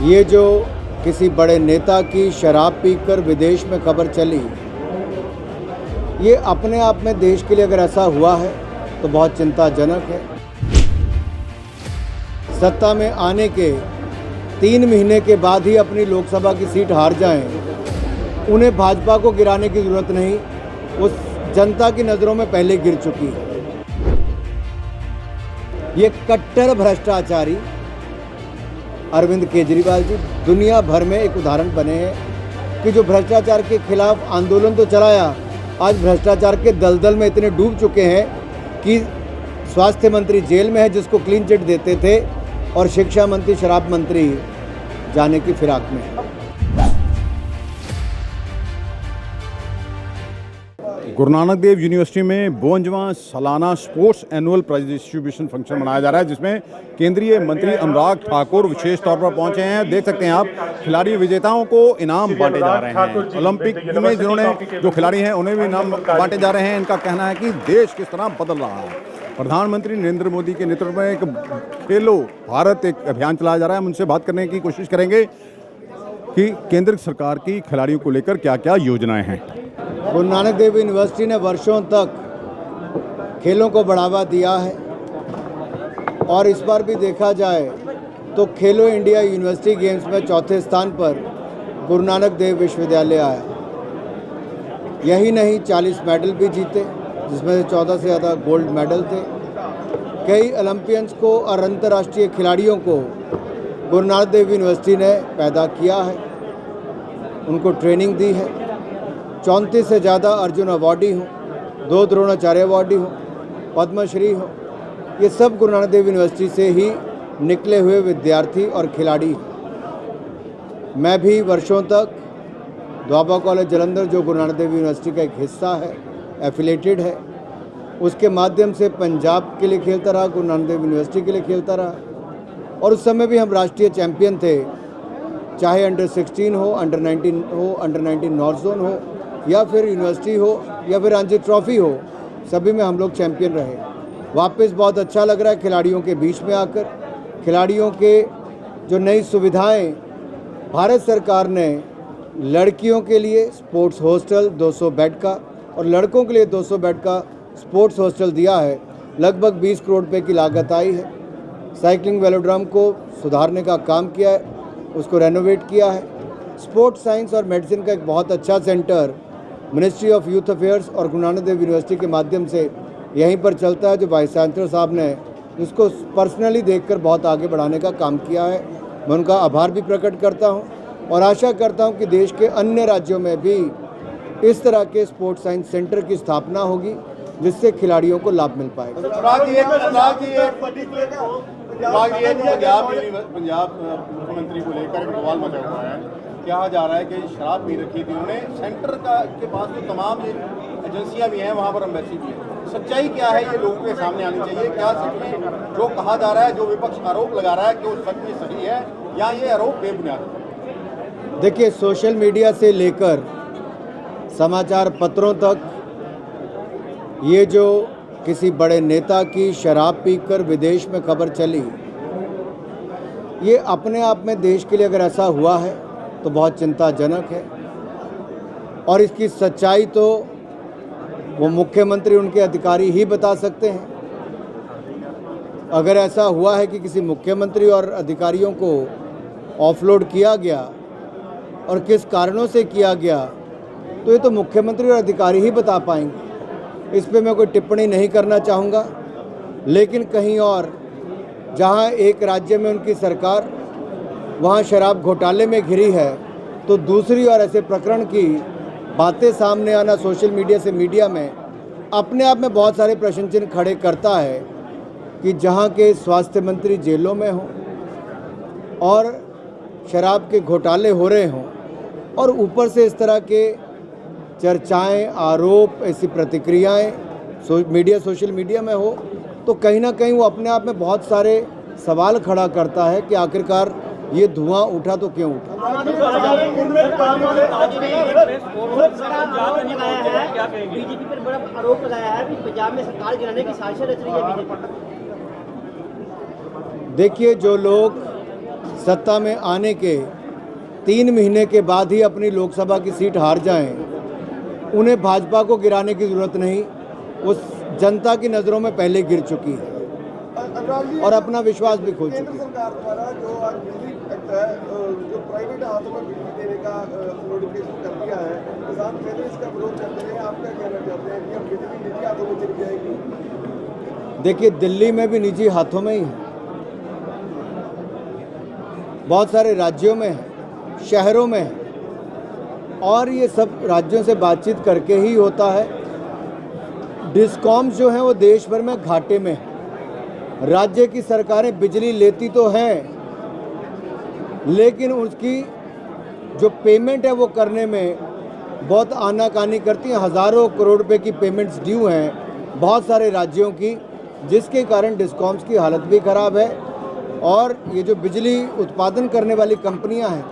ये जो किसी बड़े नेता की शराब पीकर विदेश में खबर चली, ये अपने आप में देश के लिए अगर ऐसा हुआ है तो बहुत चिंताजनक है। सत्ता में आने के 3 महीने के बाद ही अपनी लोकसभा की सीट हार जाएं, उन्हें भाजपा को गिराने की जरूरत नहीं, उस जनता की नज़रों में पहले गिर चुकी है। ये कट्टर भ्रष्टाचारी अरविंद केजरीवाल जी दुनिया भर में एक उदाहरण बने हैं कि जो भ्रष्टाचार के खिलाफ आंदोलन तो चलाया, आज भ्रष्टाचार के दलदल में इतने डूब चुके हैं कि स्वास्थ्य मंत्री जेल में है जिसको क्लीन चिट देते थे, और शिक्षा मंत्री शराब मंत्री जाने की फिराक में है। गुरु नानक देव यूनिवर्सिटी में 52वां सालाना sports annual prize distribution function मनाया जा रहा है, जिसमें केंद्रीय मंत्री अनुराग ठाकुर विशेष तौर पर पहुंचे हैं। देख सकते हैं आप, खिलाड़ी विजेताओं को इनाम बांटे जा रहे हैं। ओलंपिक में जिन्होंने जो खिलाड़ी हैं उन्हें भी इनाम बांटे जा रहे हैं। इनका कहना है कि देश किस तरह बदल रहा है। प्रधानमंत्री नरेंद्र मोदी के नेतृत्व में एक खेलो भारत एक अभियान चलाया जा रहा है। हम उनसे बात करने की कोशिश करेंगे कि केंद्र सरकार की खिलाड़ियों को लेकर क्या क्या योजनाएं हैं। गुरु नानक देव यूनिवर्सिटी ने वर्षों तक खेलों को बढ़ावा दिया है, और इस बार भी देखा जाए तो खेलो इंडिया यूनिवर्सिटी गेम्स में चौथे स्थान पर गुरु नानक देव विश्वविद्यालय आया। यही नहीं, 40 मेडल भी जीते, जिसमें से 14 से ज़्यादा गोल्ड मेडल थे। कई ओलंपियंस को और अंतर्राष्ट्रीय खिलाड़ियों को गुरु नानक देव यूनिवर्सिटी ने पैदा किया है, उनको ट्रेनिंग दी है। 34 से ज़्यादा अर्जुन अवार्डी हों, 2 द्रोणाचार्य अवार्डी हों, पद्मश्री हों, ये सब गुरु नानक देव यूनिवर्सिटी से ही निकले हुए विद्यार्थी और खिलाड़ी हैं। मैं भी वर्षों तक द्वाबा कॉलेज जालंधर, जो गुरु नानक देव यूनिवर्सिटी का एक हिस्सा है, एफिलेटेड है, उसके माध्यम से पंजाब के लिए खेलता रहा, गुरु नानक देव यूनिवर्सिटी के लिए खेलता रहा, और उस समय भी हम राष्ट्रीय चैंपियन थे, चाहे अंडर 16 हो, अंडर 19 हो, अंडर 19 नॉर्थ जोन हो, या फिर यूनिवर्सिटी हो, या फिर रणजी ट्रॉफी हो, सभी में हम लोग चैंपियन रहे। वापस बहुत अच्छा लग रहा है खिलाड़ियों के बीच में आकर। खिलाड़ियों के जो नई सुविधाएं भारत सरकार ने लड़कियों के लिए स्पोर्ट्स हॉस्टल 200 बेड का और लड़कों के लिए 200 बेड का स्पोर्ट्स हॉस्टल दिया है, लगभग 20 करोड़ रुपये की लागत आई है। साइकिलिंग वेलोड्रम को सुधारने का काम किया है, उसको रेनोवेट किया है। स्पोर्ट्स साइंस और मेडिसिन का एक बहुत अच्छा centre ministry of youth affairs और गुरु नानक देव यूनिवर्सिटी के माध्यम से यहीं पर चलता है, जो वाइस चांसलर साहब ने इसको पर्सनली देखकर बहुत आगे बढ़ाने का काम किया है। मैं उनका आभार भी प्रकट करता हूं और आशा करता हूं कि देश के अन्य राज्यों में भी इस तरह के स्पोर्ट्स साइंस सेंटर की स्थापना होगी, जिससे खिलाड़ियों को लाभ मिल पाएगा। पंजाब मुख्यमंत्री को लेकर सवाल मचा हुआ है, कहा जा रहा है कि शराब पी रखी थी उन्होंने। सेंटर के पास तो तमाम ये एजेंसियां भी हैं, वहाँ पर एम्बेसी भी है। सच्चाई क्या है, ये लोगों के सामने आनी चाहिए। क्या सच में जो कहा जा रहा है, जो विपक्ष आरोप लगा रहा है, कि वो सच में सही है या ये आरोप बेबुनियाद है? देखिए, सोशल मीडिया से लेकर समाचार पत्रों तक ये जो किसी बड़े नेता की शराब पीकर विदेश में खबर चली, ये अपने आप में देश के लिए अगर ऐसा हुआ है तो बहुत चिंताजनक है। और इसकी सच्चाई तो वो मुख्यमंत्री, उनके अधिकारी ही बता सकते हैं। अगर ऐसा हुआ है कि किसी मुख्यमंत्री और अधिकारियों को ऑफलोड किया गया और किस कारणों से किया गया, तो ये तो मुख्यमंत्री और अधिकारी ही बता पाएंगे। इस पे मैं कोई टिप्पणी नहीं करना चाहूँगा। लेकिन कहीं और जहाँ एक राज्य में उनकी सरकार वहाँ शराब घोटाले में घिरी है, तो दूसरी ओर ऐसे प्रकरण की बातें सामने आना सोशल मीडिया से मीडिया में अपने आप में बहुत सारे प्रश्न चिन्ह खड़े करता है कि जहाँ के स्वास्थ्य मंत्री जेलों में हों और शराब के घोटाले हो रहे हों, और ऊपर से इस तरह के चर्चाएं, आरोप, ऐसी प्रतिक्रियाएं सोशल मीडिया में हो, तो कहीं ना कहीं वो अपने आप में बहुत सारे सवाल खड़ा करता है कि आखिरकार ये धुआं उठा तो क्यों उठा। बीजेपी पर बड़ा आरोप लगाया है कि पंजाब में सरकार गिराने की साजिश रच रही है बीजेपी। देखिए, जो लोग सत्ता में आने के 3 महीने के बाद ही अपनी लोकसभा की सीट हार जाएं, उन्हें भाजपा को गिराने की ज़रूरत नहीं, उस जनता की नज़रों में पहले गिर चुकी है और अपना विश्वास भी खो चुकी है। सरकार द्वारा जो आज बिजली जो प्राइवेट हाथों में बिजली देने का नोटिफिकेशन कर दिया है, किसान पहले इसका विरोध करते रहे, आप क्या कहना चाहते हैं कि अब बिजली निजी हाथों में चली जाएगी? देखिए, दिल्ली में भी निजी हाथों में ही है, बहुत सारे राज्यों में है, शहरों में है, और ये सब राज्यों से बातचीत करके ही होता है। डिस्कॉम्स जो हैं वो देश भर में घाटे में है। राज्य की सरकारें बिजली लेती तो हैं, लेकिन उसकी जो पेमेंट है वो करने में बहुत आनाकानी करती हैं। हज़ारों करोड़ रुपए की पेमेंट्स ड्यू हैं बहुत सारे राज्यों की, जिसके कारण डिस्कॉम्स की हालत भी ख़राब है। और ये जो बिजली उत्पादन करने वाली कंपनियां हैं,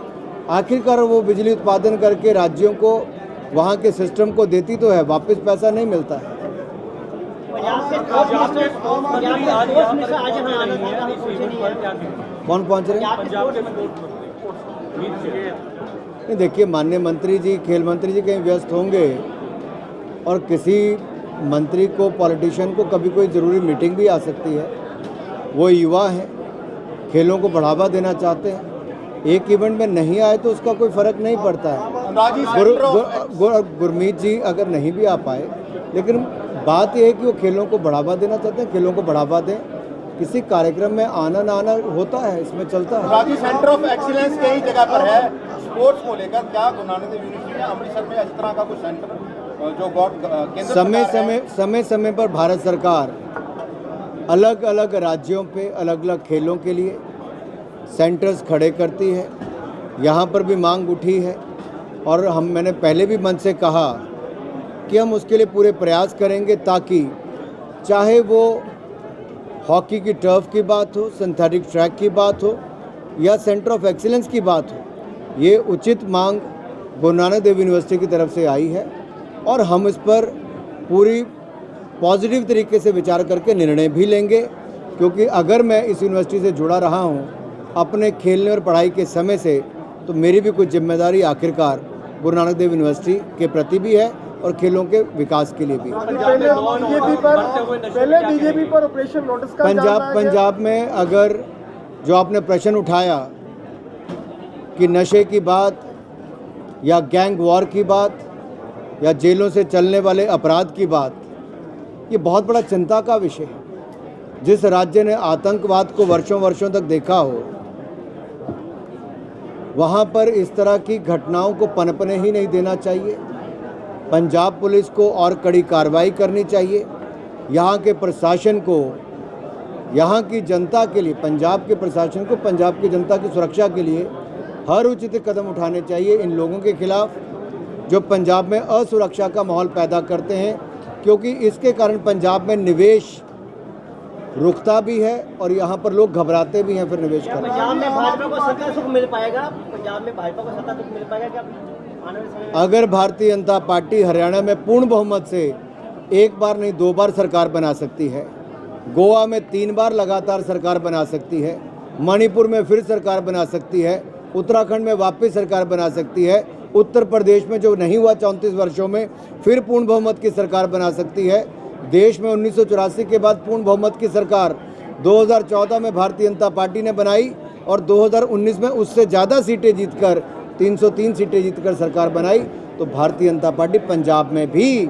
आखिरकार वो बिजली उत्पादन करके राज्यों को, वहाँ के सिस्टम को देती तो है, वापस पैसा नहीं मिलता है। कौन पहुँच रहे हैं? नहीं, देखिए, माननीय मंत्री जी, खेल मंत्री जी कहीं व्यस्त होंगे, और किसी मंत्री को, पॉलिटिशियन को कभी कोई ज़रूरी मीटिंग भी आ सकती है। वो युवा हैं, खेलों को बढ़ावा देना चाहते हैं। एक इवेंट में नहीं आए तो उसका कोई फ़र्क नहीं पड़ता है। गुरमीत जी अगर नहीं भी आ पाए, लेकिन बात यह है कि वो खेलों को बढ़ावा देना चाहते हैं, खेलों को बढ़ावा दें। किसी कार्यक्रम में आना ना आना होता है, इसमें चलता है। राजी सेंटर ऑफ एक्सीलेंस कई जगह पर है स्पोर्ट्स को लेकर, क्या गुरु नानक देव यूनिवर्सिटी में, अमृतसर में इस तरह का कुछ सेंटर जो केंद्र समय समय पर भारत सरकार अलग अलग राज्यों पे अलग अलग खेलों के लिए सेंटर्स खड़े करती है। यहाँ पर भी मांग उठी है, और मैंने पहले भी मंच से कहा कि हम उसके लिए पूरे प्रयास करेंगे, ताकि चाहे वो हॉकी की टर्फ की बात हो, सिंथेटिक ट्रैक की बात हो, या सेंटर ऑफ एक्सीलेंस की बात हो, ये उचित मांग गुरु नानक देव यूनिवर्सिटी की तरफ से आई है, और हम इस पर पूरी पॉजिटिव तरीके से विचार करके निर्णय भी लेंगे। क्योंकि अगर मैं इस यूनिवर्सिटी से जुड़ा रहा हूँ अपने खेलने और पढ़ाई के समय से, तो मेरी भी कुछ जिम्मेदारी आखिरकार गुरु नानक देव यूनिवर्सिटी के प्रति भी है और खेलों के विकास के लिए भी। पहले बीजेपी पर ऑपरेशन नोटिस का पंजाब में अगर जो आपने प्रश्न उठाया कि नशे की बात, या गैंग वॉर की बात, या जेलों से चलने वाले अपराध की बात, ये बहुत बड़ा चिंता का विषय है। जिस राज्य ने आतंकवाद को वर्षों वर्षों तक देखा हो, वहाँ पर इस तरह की घटनाओं को पनपने ही नहीं देना चाहिए। पंजाब पुलिस को और कड़ी कार्रवाई करनी चाहिए। यहाँ के प्रशासन को, यहाँ की जनता के लिए, पंजाब के प्रशासन को पंजाब की जनता की सुरक्षा के लिए हर उचित कदम उठाने चाहिए इन लोगों के खिलाफ जो पंजाब में असुरक्षा का माहौल पैदा करते हैं, क्योंकि इसके कारण पंजाब में निवेश रुकता भी है और यहाँ पर लोग घबराते भी हैं फिर निवेश करने। पंजाब में भाजपा को सत्ता सुख मिल पाएगा? पंजाब में भाजपा को सत्ता सुख मिल पाएगा क्या आने वाले समय में? अगर भारतीय जनता पार्टी हरियाणा में पूर्ण बहुमत से एक बार नहीं 2 बार सरकार बना सकती है, गोवा में 3 बार लगातार सरकार बना सकती है, मणिपुर में फिर सरकार बना सकती है, उत्तराखंड में वापस सरकार बना सकती है, उत्तर प्रदेश में जो नहीं हुआ 34 वर्षों में फिर पूर्ण बहुमत की सरकार बना सकती है। देश में 1984 के बाद पूर्ण बहुमत की सरकार 2014 में भारतीय जनता पार्टी ने बनाई और 2019 में उससे ज़्यादा सीटें जीतकर 303 सीटें जीतकर सरकार बनाई। तो भारतीय जनता पार्टी पंजाब में भी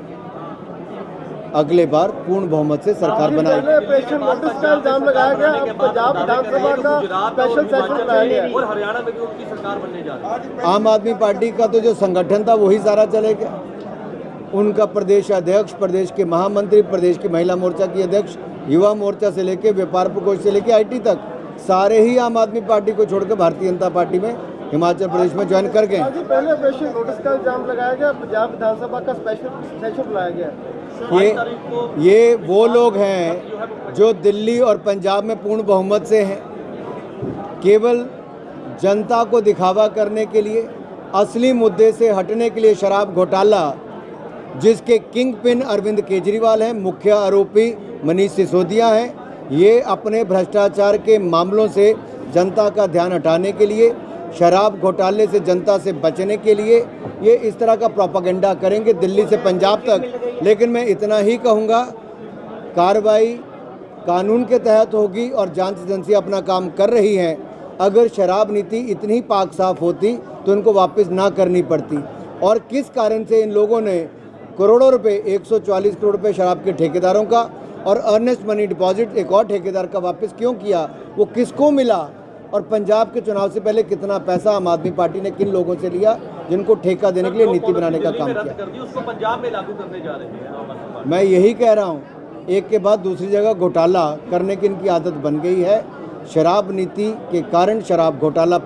अगले बार पूर्ण बहुमत से सरकार बनाई। ऑपरेशन नोटिस का इल्जाम लगाया गया, अब पंजाब विधानसभा का स्पेशल सेशन बुलाया गया और हरियाणा में भी उनकी सरकार बनने जा रही है। आम आदमी पार्टी का तो जो संगठन था वही सारा चले गया। उनका प्रदेश अध्यक्ष, प्रदेश के महामंत्री, प्रदेश की महिला मोर्चा की अध्यक्ष, युवा मोर्चा से लेकर व्यापार प्रकोष्ठ से लेकर IT तक सारे ही आम आदमी पार्टी को छोड़कर भारतीय जनता पार्टी में हिमाचल प्रदेश में ज्वाइन कर गए। पहले ऑपरेशन नोटिस का इल्जाम लगाया गया, पंजाब विधानसभा का स्पेशल सेशन बुलाया गया। ये वो लोग हैं जो दिल्ली और पंजाब में पूर्ण बहुमत से हैं, केवल जनता को दिखावा करने के लिए, असली मुद्दे से हटने के लिए शराब घोटाला जिसके किंग पिन अरविंद केजरीवाल हैं, मुख्य आरोपी मनीष सिसोदिया हैं, ये अपने भ्रष्टाचार के मामलों से जनता का ध्यान हटाने के लिए, शराब घोटाले से जनता से बचने के लिए ये इस तरह का प्रोपेगेंडा करेंगे दिल्ली से पंजाब तक। लेकिन मैं इतना ही कहूँगा, कार्रवाई कानून के तहत होगी और जांच एजेंसियाँ अपना काम कर रही हैं। अगर शराब नीति इतनी पाक साफ होती तो इनको वापस ना करनी पड़ती। और किस कारण से इन लोगों ने करोड़ों रुपए, 140 करोड़ रुपए शराब के ठेकेदारों का और अर्नेस्ट मनी डिपॉजिट एक और ठेकेदार का वापस क्यों किया, वो किसको मिला, और पंजाब के चुनाव से पहले कितना पैसा आम आदमी पार्टी ने किन लोगों से लिया जिनको ठेका देने के लिए नीति बनाने का काम किया। उसको पंजाब में लागू करने जा रहे हैं। मैं यही कह रहा हूँ, एक के बाद दूसरी जगह घोटाला करने की इनकी आदत बन गई है। शराब नीति के कारण शराब घोटाला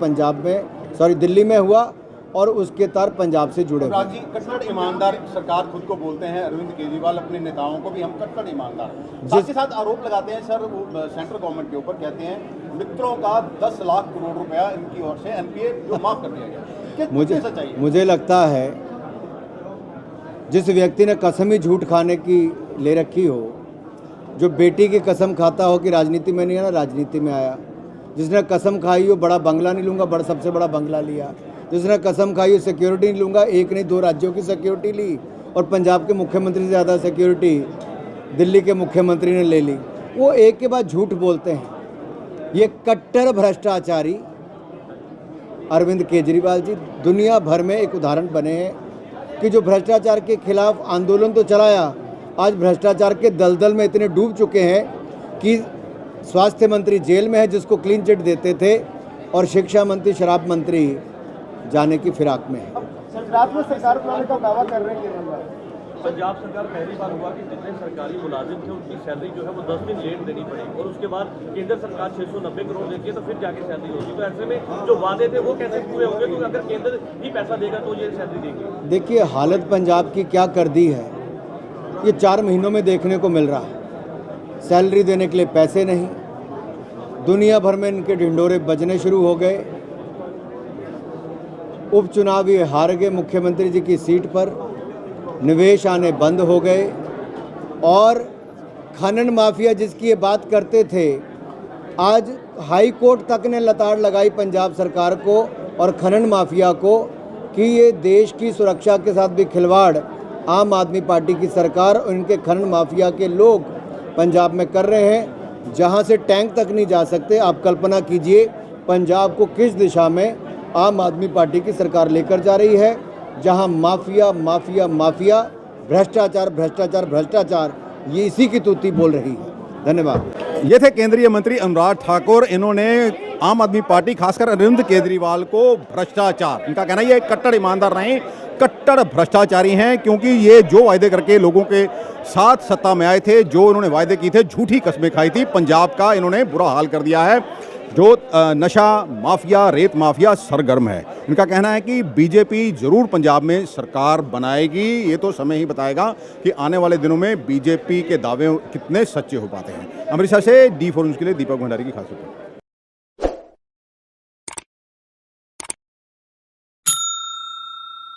दिल्ली में हुआ और उसके तार पंजाब से जुड़े हुए। जी, कट्टर ईमानदार सरकार खुद को बोलते हैं अरविंद केजरीवाल अपने नेताओं को भी, हम कट्टर ईमानदार। साथ ही साथ आरोप लगाते हैं सर वो सेंट्रल गवर्नमेंट के ऊपर, कहते हैं मित्रों का 10 लाख करोड़ रुपया इनकी ओर से एनपीए जो माफ कर दिया गया। मुझे लगता है जिस व्यक्ति ने कसम ही झूठ खाने की ले रखी हो, जो बेटी की कसम खाता हो कि राजनीति में नहीं आना, राजनीति में आया, जिसने कसम खाई हो बड़ा बंगला नहीं लूँगा, सबसे बड़ा बंगला लिया, जिसने कसम खाई हो सिक्योरिटी नहीं लूँगा, एक नहीं 2 राज्यों की सिक्योरिटी ली, और पंजाब के मुख्यमंत्री से ज़्यादा सिक्योरिटी दिल्ली के मुख्यमंत्री ने ले ली। वो एक के बाद झूठ बोलते हैं। ये कट्टर भ्रष्टाचारी अरविंद केजरीवाल जी दुनिया भर में एक उदाहरण बने हैं कि जो भ्रष्टाचार के खिलाफ आंदोलन तो चलाया, आज भ्रष्टाचार के दलदल में इतने डूब चुके हैं कि स्वास्थ्य मंत्री जेल में है जिसको क्लीन चिट देते थे, और शिक्षा मंत्री, शराब मंत्री जाने की फिराक में है। गुजरात में सरकार बनाने का दावा कर रहे हैं। पंजाब सरकार पहली बार हुआ कि जितने सरकारी मुलाजिम थे उनकी सैलरी जो है वो 10 दिन लेट देनी पड़ेगी, और उसके बाद केंद्र सरकार 690 करोड़ देती है तो फिर जाके सैलरी होगी। तो ऐसे में जो वादे थे वो कैसे पूरे होंगे? तो अगर केंद्र ही पैसा देगा तो ये सैलरी देगी। देखिए हालत पंजाब की क्या कर दी है, ये 4 महीनों में देखने को मिल रहा है। सैलरी देने के लिए पैसे नहीं, दुनिया भर में इनके ढिंडोरे बजने शुरू हो गए। उपचुनाव ये हार गए मुख्यमंत्री जी की सीट पर, निवेश आने बंद हो गए, और खनन माफिया जिसकी ये बात करते थे, आज हाई कोर्ट तक ने लताड़ लगाई पंजाब सरकार को और खनन माफिया को कि ये देश की सुरक्षा के साथ भी खिलवाड़ आम आदमी पार्टी की सरकार और इनके खनन माफिया के लोग पंजाब में कर रहे हैं, जहां से टैंक तक नहीं जा सकते। आप कल्पना कीजिए पंजाब को किस दिशा में आम आदमी पार्टी की सरकार लेकर जा रही है, जहां माफिया माफिया माफिया, भ्रष्टाचार भ्रष्टाचार भ्रष्टाचार, ये इसी की तूती बोल रही है। धन्यवाद। ये थे केंद्रीय मंत्री अनुराग ठाकुर। इन्होंने आम आदमी पार्टी खासकर अरविंद केजरीवाल को भ्रष्टाचार, इनका कहना ये कट्टर ईमानदार नहीं, कट्टर भ्रष्टाचारी हैं, क्योंकि ये जो वायदे करके लोगों के साथ सत्ता में आए थे, जो इन्होंने वायदे की थे, झूठी कस्में खाई थी, पंजाब का इन्होंने बुरा हाल कर दिया है। जो नशा माफिया, रेत माफिया सरगर्म है। इनका कहना है कि बीजेपी जरूर पंजाब में सरकार बनाएगी, ये तो समय ही बताएगा कि आने वाले दिनों में बीजेपी के दावे कितने सच्चे हो पाते हैं। अमृतसर से D4 न्यूज़ के लिए दीपक भंडारी की खास रिपोर्ट।